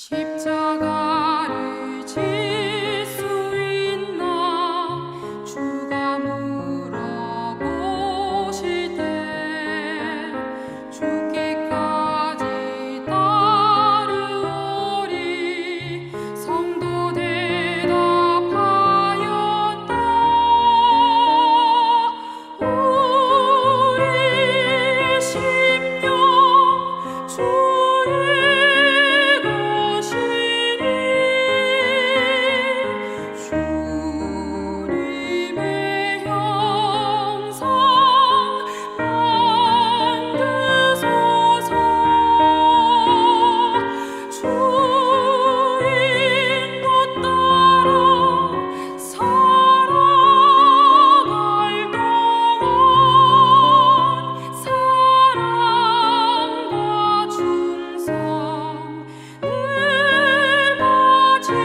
십자가를 질 수 있나 주가 물어보실 때 죽기까지 따르오리. 성도 대답하였다. 우리의 심령 주의 주님의 형상 만드소서. 주 인도 따라 살아갈 동안 사랑과 충성 늘 가지오리라.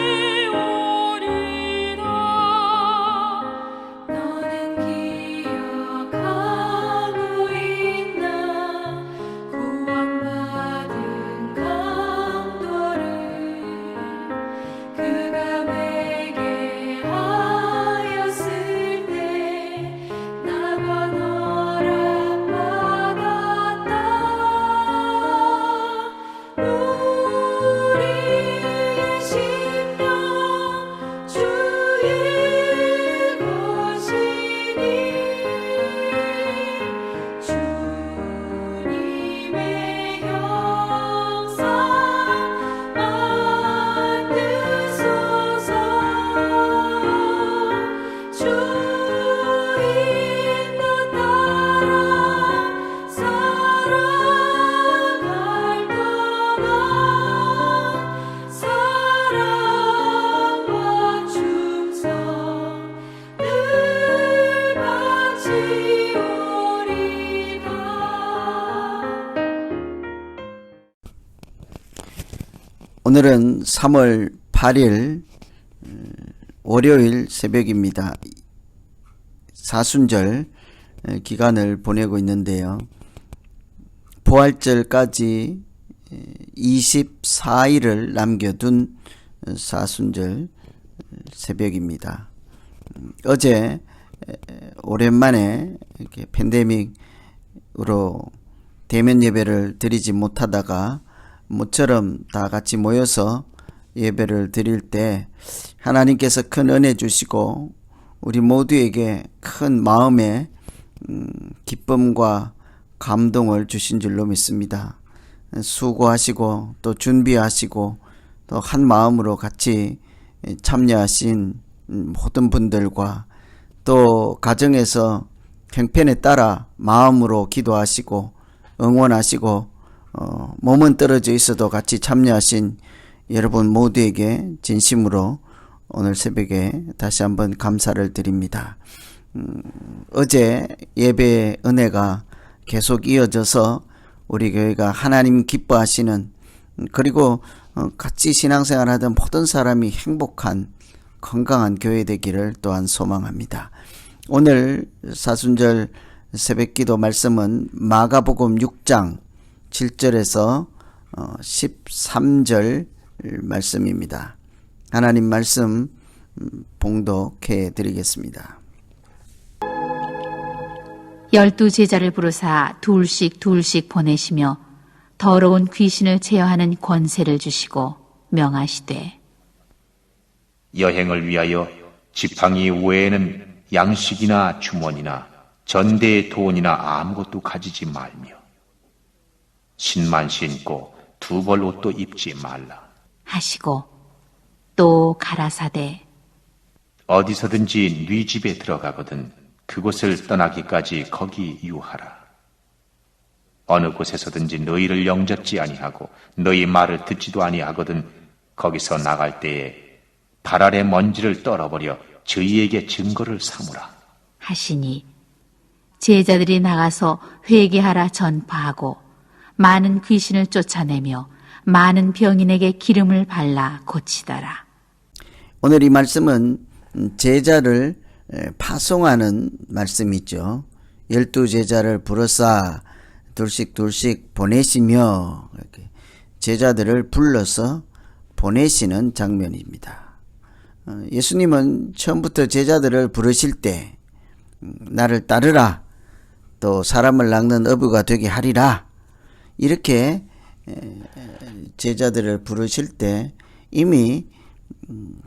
너는 기억하고 있나 구원받은 강도를 그가 내게 하였을 때 나가 허락받았다. 우리의 심령 주의 것이니 주님의 형상 만드소서. 주 인도 따라 살아갈 동안 사랑과 충성 늘 바치오리다. 오늘은 3월 8일 월요일 새벽입니다. 사순절 기간을 보내고 있는데요. 부활절까지 24일을 남겨둔 사순절 새벽입니다. 어제 오랜만에 이렇게 팬데믹으로 대면 예배를 드리지 못하다가 모처럼 다 같이 모여서 예배를 드릴 때 하나님께서 큰 은혜 주시고 우리 모두에게 큰 마음의 기쁨과 감동을 주신 줄로 믿습니다. 수고하시고 또 준비하시고 또 한 마음으로 같이 참여하신 모든 분들과 또 가정에서 형편에 따라 마음으로 기도하시고 응원하시고 몸은 떨어져 있어도 같이 참여하신 여러분 모두에게 진심으로 오늘 새벽에 다시 한번 감사를 드립니다. 어제 예배의 은혜가 계속 이어져서 우리 교회가 하나님 기뻐하시는 그리고 같이 신앙생활 하던 모든 사람이 행복한 건강한 교회 되기를 또한 소망합니다. 오늘 사순절 새벽기도 말씀은 마가복음 6장 7절에서 13절 말씀입니다. 하나님 말씀 봉독해 드리겠습니다. 12 제자를 부르사 둘씩 보내시며 더러운 귀신을 제어하는 권세를 주시고 명하시되 여행을 위하여 지팡이 외에는 양식이나 주머니나 전대의 돈이나 아무것도 가지지 말며 신만 신고 두 벌 옷도 입지 말라 하시고 또 가라사대 어디서든지 네 집에 들어가거든 그곳을 떠나기까지 거기 유하라. 어느 곳에서든지 너희를 영접지 아니하고 너희 말을 듣지도 아니하거든 거기서 나갈 때에 발 아래 먼지를 떨어버려 저희에게 증거를 삼으라 하시니 제자들이 나가서 회개하라 전파하고 많은 귀신을 쫓아내며 많은 병인에게 기름을 발라 고치더라. 오늘 이 말씀은 제자를 파송하는 말씀이죠. 12제자를 부르사 둘씩 보내시며 이렇게 제자들을 불러서 보내시는 장면입니다. 예수님은 처음부터 제자들을 부르실 때 나를 따르라, 또 사람을 낚는 어부가 되게 하리라, 이렇게 제자들을 부르실 때 이미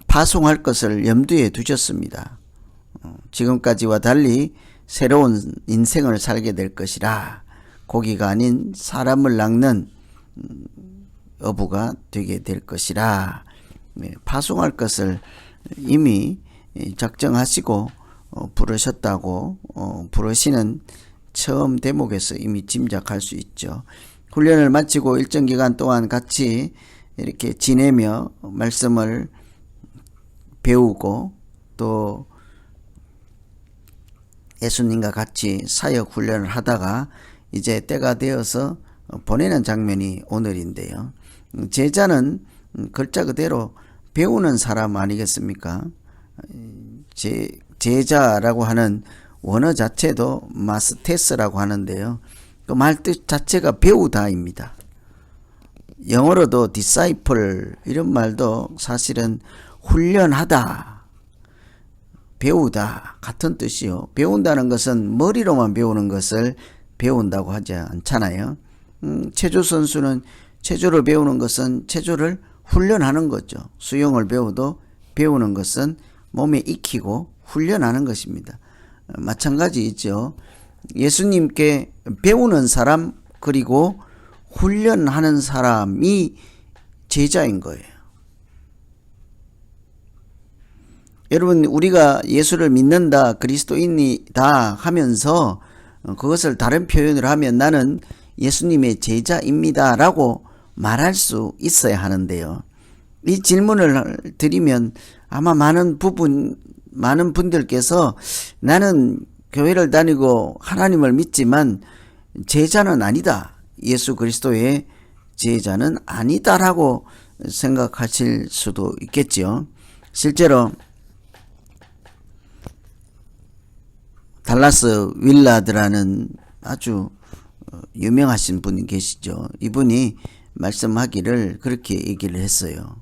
파송할 것을 염두에 두셨습니다. 지금까지와 달리 새로운 인생을 살게 될 것이라, 고기가 아닌 사람을 낚는 어부가 되게 될 것이라, 파송할 것을 이미 작정하시고 부르셨다고 부르시는 처음 대목에서 이미 짐작할 수 있죠. 훈련을 마치고 일정 기간 동안 같이 이렇게 지내며 말씀을 배우고 또 예수님과 같이 사역 훈련을 하다가 이제 때가 되어서 보내는 장면이 오늘인데요. 제자는 글자 그대로 배우는 사람 아니겠습니까? 제자라고 하는 원어 자체도 마스테스라고 하는데요. 그 말 뜻 자체가 배우다입니다. 영어로도 disciple 이런 말도 사실은 훈련하다, 배우다 같은 뜻이요. 배운다는 것은 머리로만 배우는 것을 배운다고 하지 않잖아요. 체조 선수는 체조를 배우는 것은 체조를 훈련하는 거죠. 수영을 배워도 배우는 것은 몸에 익히고 훈련하는 것입니다. 마찬가지이죠. 예수님께 배우는 사람 그리고 훈련하는 사람이 제자인 거예요. 여러분, 우리가 예수를 믿는다, 그리스도인이다 하면서 그것을 다른 표현을 하면 나는 예수님의 제자입니다 라고 말할 수 있어야 하는데요. 이 질문을 드리면 아마 많은 분들께서 나는 교회를 다니고 하나님을 믿지만 제자는 아니다, 예수 그리스도의 제자는 아니다라고 생각하실 수도 있겠지요. 실제로 달라스 윌라드라는 아주 유명하신 분이 계시죠. 이분이 말씀하기를 그렇게 얘기를 했어요.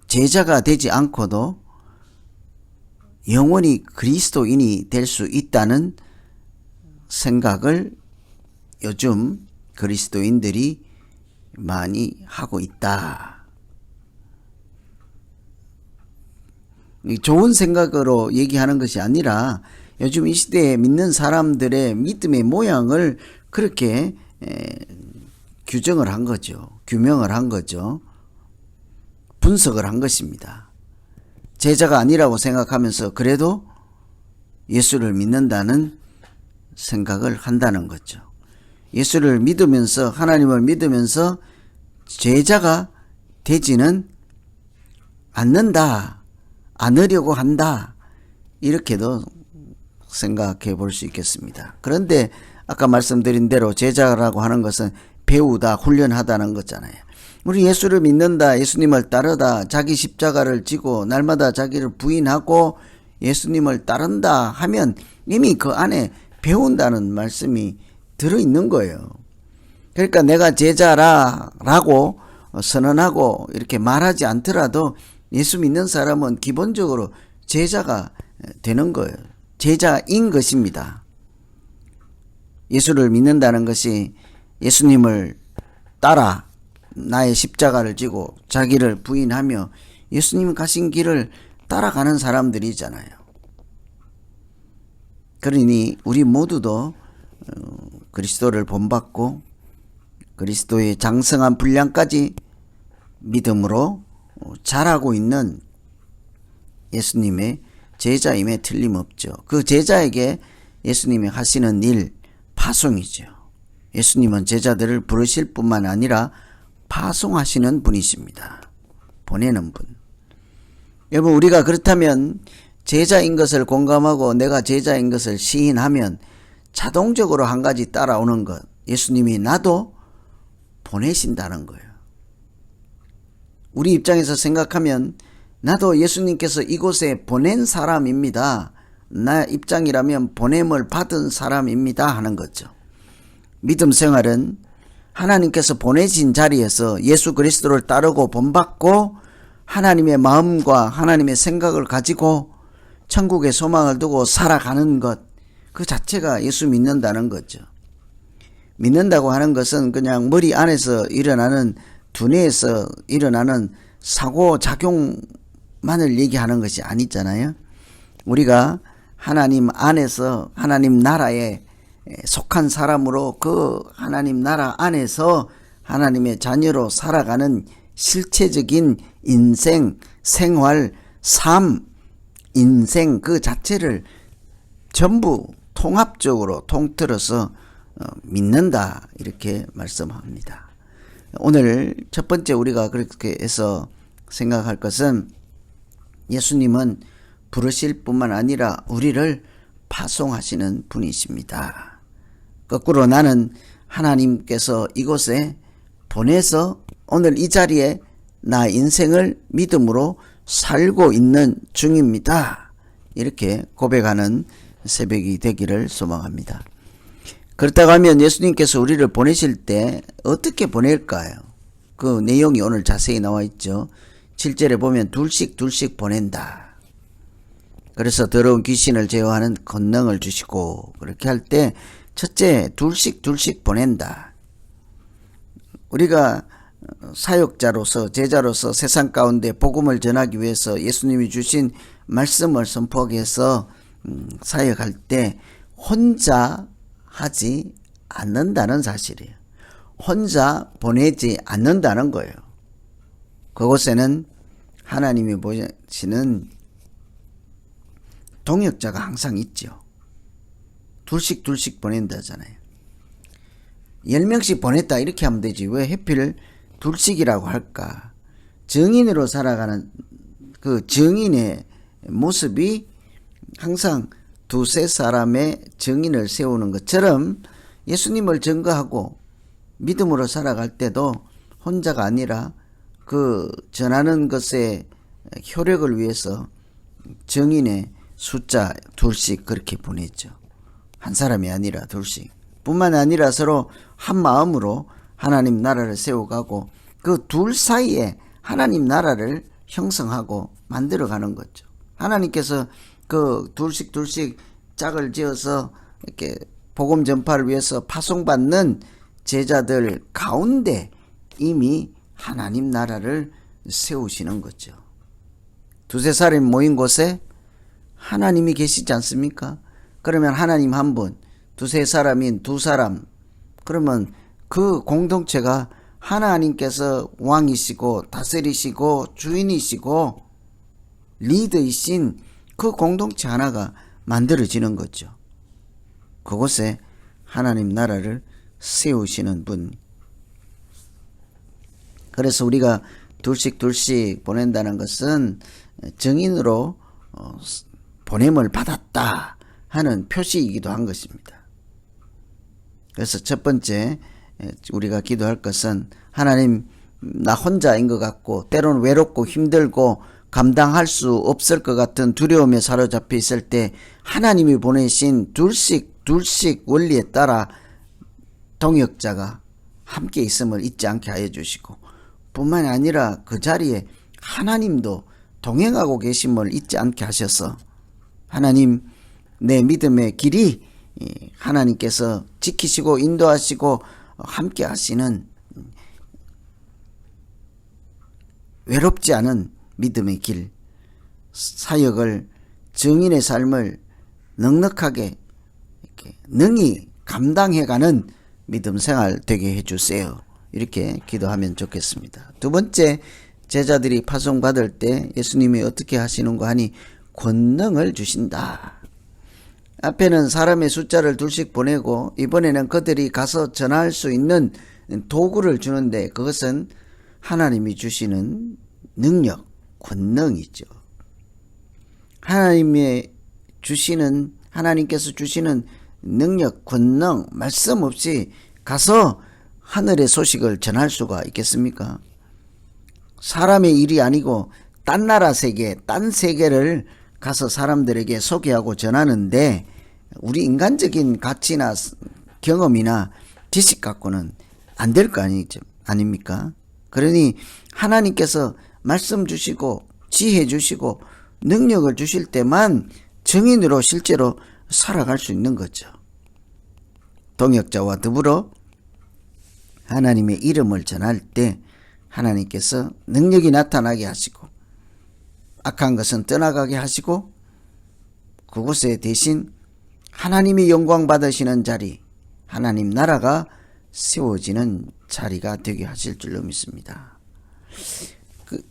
제자가 되지 않고도 영원히 그리스도인이 될 수 있다는 생각을 요즘 그리스도인들이 많이 하고 있다. 좋은 생각으로 얘기하는 것이 아니라 요즘 이 시대에 믿는 사람들의 믿음의 모양을 그렇게 규정을 한 거죠. 규명을 한 거죠. 분석을 한 것입니다. 제자가 아니라고 생각하면서 그래도 예수를 믿는다는 생각을 한다는 거죠. 예수를 믿으면서, 하나님을 믿으면서 제자가 되지는 않는다, 않으려고 한다, 이렇게도 생각해 볼 수 있겠습니다. 그런데 아까 말씀드린 대로 제자라고 하는 것은 배우다, 훈련하다는 거잖아요. 우리 예수를 믿는다, 예수님을 따르다, 자기 십자가를 지고 날마다 자기를 부인하고 예수님을 따른다 하면 이미 그 안에 배운다는 말씀이 들어있는 거예요. 그러니까 내가 제자라고 선언하고 이렇게 말하지 않더라도 예수 믿는 사람은 기본적으로 제자가 되는 거예요. 제자인 것입니다. 예수를 믿는다는 것이 예수님을 따라 나의 십자가를 지고 자기를 부인하며 예수님 가신 길을 따라가는 사람들이잖아요. 그러니 우리 모두도 그리스도를 본받고 그리스도의 장성한 분량까지 믿음으로 자라고 있는 예수님의 제자임에 틀림없죠. 그 제자에게 예수님이 하시는 일, 파송이죠. 예수님은 제자들을 부르실 뿐만 아니라 파송하시는 분이십니다. 보내는 분. 여러분, 우리가 그렇다면 제자인 것을 공감하고 내가 제자인 것을 시인하면 자동적으로 한 가지 따라오는 것, 예수님이 나도 보내신다는 거예요. 우리 입장에서 생각하면 나도 예수님께서 이곳에 보낸 사람입니다, 나 입장이라면 보냄을 받은 사람입니다 하는 거죠. 믿음 생활은 하나님께서 보내신 자리에서 예수 그리스도를 따르고 본받고 하나님의 마음과 하나님의 생각을 가지고 천국의 소망을 두고 살아가는 것, 그 자체가 예수 믿는다는 거죠. 믿는다고 하는 것은 그냥 머리 안에서 일어나는, 두뇌에서 일어나는 사고작용만을 얘기하는 것이 아니잖아요. 우리가 하나님 안에서 하나님 나라에 속한 사람으로 그 하나님 나라 안에서 하나님의 자녀로 살아가는 실체적인 인생, 생활, 삶, 인생 그 자체를 전부 통합적으로 통틀어서 믿는다, 이렇게 말씀합니다. 오늘 첫 번째 우리가 그렇게 해서 생각할 것은 예수님은 부르실 뿐만 아니라 우리를 파송하시는 분이십니다. 거꾸로 나는 하나님께서 이곳에 보내서 오늘 이 자리에 나 인생을 믿음으로 살고 있는 중입니다. 이렇게 고백하는 새벽이 되기를 소망합니다. 그렇다고 하면 예수님께서 우리를 보내실 때 어떻게 보낼까요? 그 내용이 오늘 자세히 나와 있죠. 7절에 보면 둘씩 보낸다. 그래서 더러운 귀신을 제어하는 권능을 주시고, 그렇게 할 때 첫째 둘씩 보낸다. 우리가 사역자로서, 제자로서 세상 가운데 복음을 전하기 위해서 예수님이 주신 말씀을 선포하기 위해서 사역할 때 혼자 하지 않는다는 사실이에요. 혼자 보내지 않는다는 거예요. 그곳에는 하나님이 보시는 동역자가 항상 있죠. 둘씩 보낸다잖아요. 10명씩 보냈다 이렇게 하면 되지 왜 하필 둘씩이라고 할까? 증인으로 살아가는 그 증인의 모습이 항상 두세 사람의 증인을 세우는 것처럼 예수님을 증거하고 믿음으로 살아갈 때도 혼자가 아니라 그 전하는 것의 효력을 위해서 증인의 숫자 둘씩 그렇게 보냈죠. 한 사람이 아니라 둘씩. 뿐만 아니라 서로 한 마음으로 하나님 나라를 세워가고 그 둘 사이에 하나님 나라를 형성하고 만들어가는 거죠. 하나님께서 그 둘씩 짝을 지어서 이렇게 복음 전파를 위해서 파송받는 제자들 가운데 이미 하나님 나라를 세우시는 거죠. 두세 사람이 모인 곳에 하나님이 계시지 않습니까? 그러면 하나님 한 분, 두세 사람인 두 사람, 그러면 그 공동체가 하나님께서 왕이시고 다스리시고 주인이시고 리더이신 그 공동체 하나가 만들어지는 거죠. 그곳에 하나님 나라를 세우시는 분. 그래서 우리가 둘씩 보낸다는 것은 증인으로 보냄을 받았다 하는 표시이기도 한 것입니다. 그래서 첫 번째 우리가 기도할 것은 하나님, 나 혼자인 것 같고 때로는 외롭고 힘들고 감당할 수 없을 것 같은 두려움에 사로잡혀 있을 때 하나님이 보내신 둘씩 원리에 따라 동역자가 함께 있음을 잊지 않게 하여 주시고, 뿐만 아니라 그 자리에 하나님도 동행하고 계심을 잊지 않게 하셔서 하나님, 내 믿음의 길이 하나님께서 지키시고 인도하시고 함께 하시는 외롭지 않은 믿음의 길, 사역을, 증인의 삶을 넉넉하게 이렇게 능히 감당해가는 믿음 생활 되게 해주세요. 이렇게 기도하면 좋겠습니다. 두 번째, 제자들이 파송받을 때 예수님이 어떻게 하시는가 하니 권능을 주신다. 앞에는 사람의 숫자를 둘씩 보내고 이번에는 그들이 가서 전할 수 있는 도구를 주는데 그것은 하나님이 주시는 능력, 권능이죠. 하나님께서 주시는 능력, 권능, 말씀 없이 가서 하늘의 소식을 전할 수가 있겠습니까? 사람의 일이 아니고 딴 나라 세계, 딴 세계를 가서 사람들에게 소개하고 전하는데 우리 인간적인 가치나 경험이나 지식 갖고는 안 될 거 아닙니까? 그러니 하나님께서 말씀 주시고 지혜 주시고 능력을 주실 때만 증인으로 실제로 살아갈 수 있는 거죠. 동역자와 더불어 하나님의 이름을 전할 때 하나님께서 능력이 나타나게 하시고 악한 것은 떠나가게 하시고 그곳에 대신 하나님이 영광 받으시는 자리, 하나님 나라가 세워지는 자리가 되게 하실 줄로 믿습니다.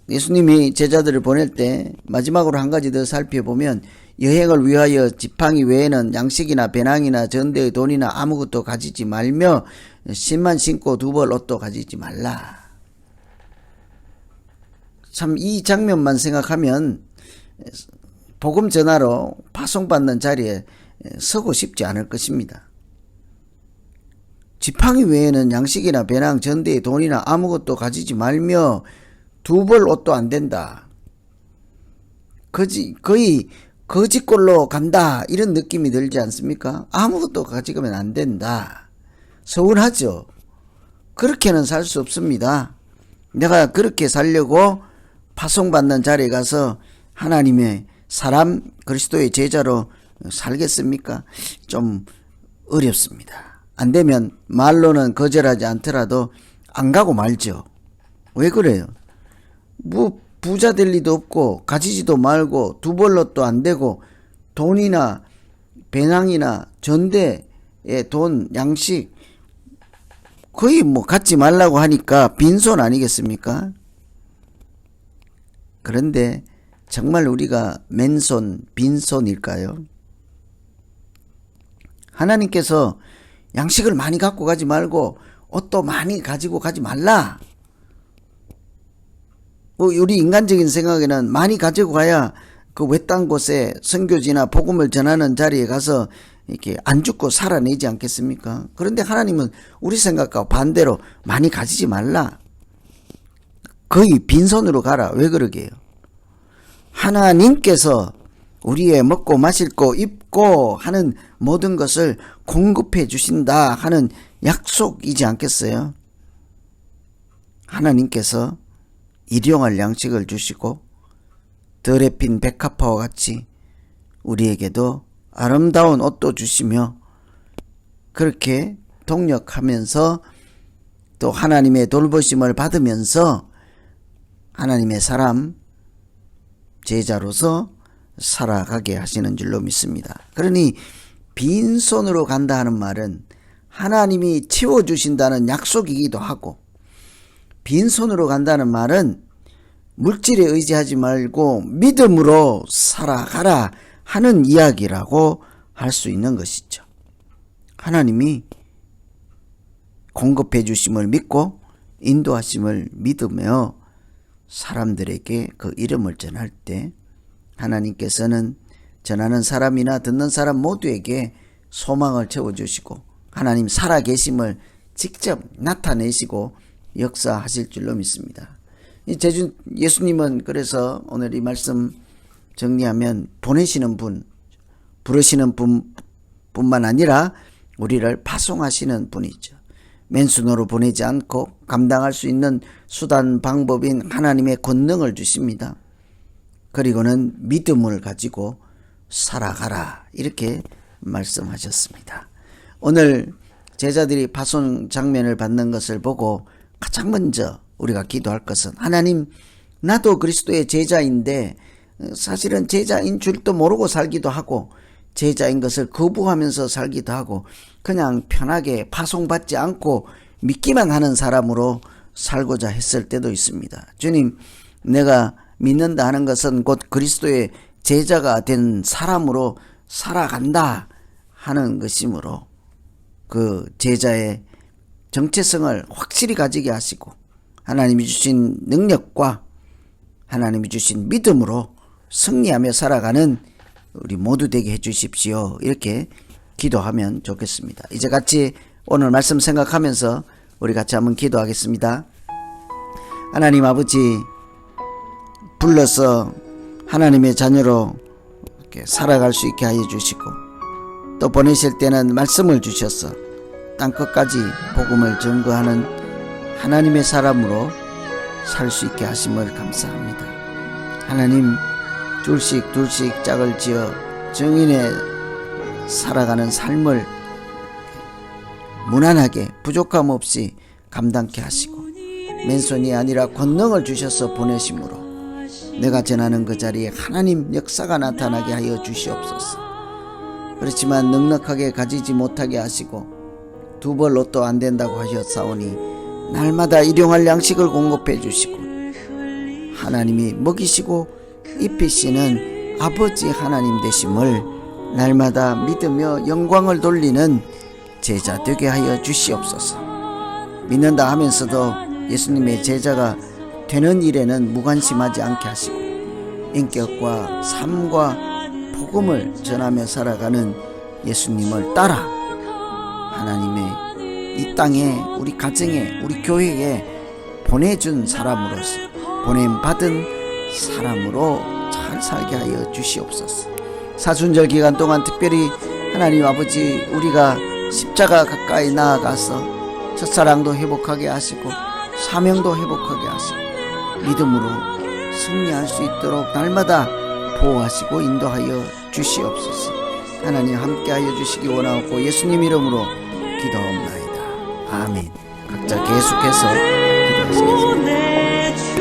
예수님이 제자들을 보낼 때 마지막으로 한 가지 더 살펴보면 여행을 위하여 지팡이 외에는 양식이나 배낭이나 전대의 돈이나 아무것도 가지지 말며 신만 신고 두 벌 옷도 가지지 말라. 참 이 장면만 생각하면 복음 전하러 파송받는 자리에 서고 싶지 않을 것입니다. 지팡이 외에는 양식이나 배낭, 전대의 돈이나 아무것도 가지지 말며 두 벌 옷도 안 된다. 거의 거지꼴로 간다 이런 느낌이 들지 않습니까? 아무것도 가지고는 안 된다. 서운하죠. 그렇게는 살 수 없습니다. 내가 그렇게 살려고 파송받는 자리에 가서 하나님의 사람 그리스도의 제자로 살겠습니까? 좀 어렵습니다. 안 되면 말로는 거절하지 않더라도 안 가고 말죠. 왜 그래요? 뭐 부자 될 리도 없고 가지지도 말고 두 벌로도 안 되고 돈이나 배낭이나 전대의 돈, 양식 거의 뭐 갖지 말라고 하니까 빈손 아니겠습니까? 그런데 정말 우리가 맨손, 빈손일까요? 하나님께서 양식을 많이 갖고 가지 말고 옷도 많이 가지고 가지 말라. 우리 인간적인 생각에는 많이 가지고 가야 그 외딴 곳에 선교지나 복음을 전하는 자리에 가서 이렇게 안 죽고 살아내지 않겠습니까? 그런데 하나님은 우리 생각과 반대로 많이 가지지 말라. 거의 빈손으로 가라. 왜 그러게요? 하나님께서 우리의 먹고 마실 거 입고 하는 모든 것을 공급해 주신다 하는 약속이지 않겠어요? 하나님께서 일용할 양식을 주시고 덜에 핀 백합화와 같이 우리에게도 아름다운 옷도 주시며 그렇게 동력하면서 또 하나님의 돌보심을 받으면서 하나님의 사람 제자로서 살아가게 하시는 줄로 믿습니다. 그러니 빈손으로 간다 하는 말은 하나님이 채워주신다는 약속이기도 하고 빈손으로 간다는 말은 물질에 의지하지 말고 믿음으로 살아가라 하는 이야기라고 할 수 있는 것이죠. 하나님이 공급해 주심을 믿고 인도하심을 믿으며 사람들에게 그 이름을 전할 때 하나님께서는 전하는 사람이나 듣는 사람 모두에게 소망을 채워주시고 하나님 살아계심을 직접 나타내시고 역사하실 줄로 믿습니다. 예수님은 그래서 오늘 이 말씀 정리하면 보내시는 분, 부르시는 분뿐만 아니라 우리를 파송하시는 분이죠. 맨손으로 보내지 않고 감당할 수 있는 수단 방법인 하나님의 권능을 주십니다. 그리고는 믿음을 가지고 살아가라 이렇게 말씀하셨습니다. 오늘 제자들이 파송 장면을 받는 것을 보고 가장 먼저 우리가 기도할 것은 하나님 나도 그리스도의 제자인데 사실은 제자인 줄도 모르고 살기도 하고 제자인 것을 거부하면서 살기도 하고 그냥 편하게 파송받지 않고 믿기만 하는 사람으로 살고자 했을 때도 있습니다. 주님, 내가 믿는다 하는 것은 곧 그리스도의 제자가 된 사람으로 살아간다 하는 것이므로 그 제자의 정체성을 확실히 가지게 하시고 하나님이 주신 능력과 하나님이 주신 믿음으로 승리하며 살아가는 우리 모두 되게 해주십시오. 이렇게 기도하면 좋겠습니다. 이제 같이 오늘 말씀 생각하면서 우리 같이 한번 기도하겠습니다. 하나님 아버지, 불러서 하나님의 자녀로 이렇게 살아갈 수 있게 하여 주시고 또 보내실 때는 말씀을 주셔서 땅끝까지 복음을 증거하는 하나님의 사람으로 살 수 있게 하심을 감사합니다. 하나님, 둘씩 짝을 지어 증인의 살아가는 삶을 무난하게 부족함 없이 감당케 하시고 맨손이 아니라 권능을 주셔서 보내심으로 내가 전하는 그 자리에 하나님 역사가 나타나게 하여 주시옵소서. 그렇지만 넉넉하게 가지지 못하게 하시고 두 벌 로또 안 된다고 하셨사오니 날마다 일용할 양식을 공급해 주시고 하나님이 먹이시고 입히시는 아버지 하나님 되심을 날마다 믿으며 영광을 돌리는 제자 되게 하여 주시옵소서. 믿는다 하면서도 예수님의 제자가 되는 일에는 무관심하지 않게 하시고 인격과 삶과 복음을 전하며 살아가는 예수님을 따라 하나님의 이 땅에 우리 가정에 우리 교회에 보내준 사람으로서 보냄받은 사람으로 잘 살게 하여 주시옵소서. 사순절 기간 동안 특별히 하나님 아버지 우리가 십자가 가까이 나아가서 첫사랑도 회복하게 하시고 사명도 회복하게 하시고 믿음으로 승리할 수 있도록 날마다 보호하시고 인도하여 주시옵소서. 하나님 함께하여 주시기 원하옵고 예수님 이름으로 기도하옵나이다. 아멘. 각자 계속해서 기도하시겠습니다.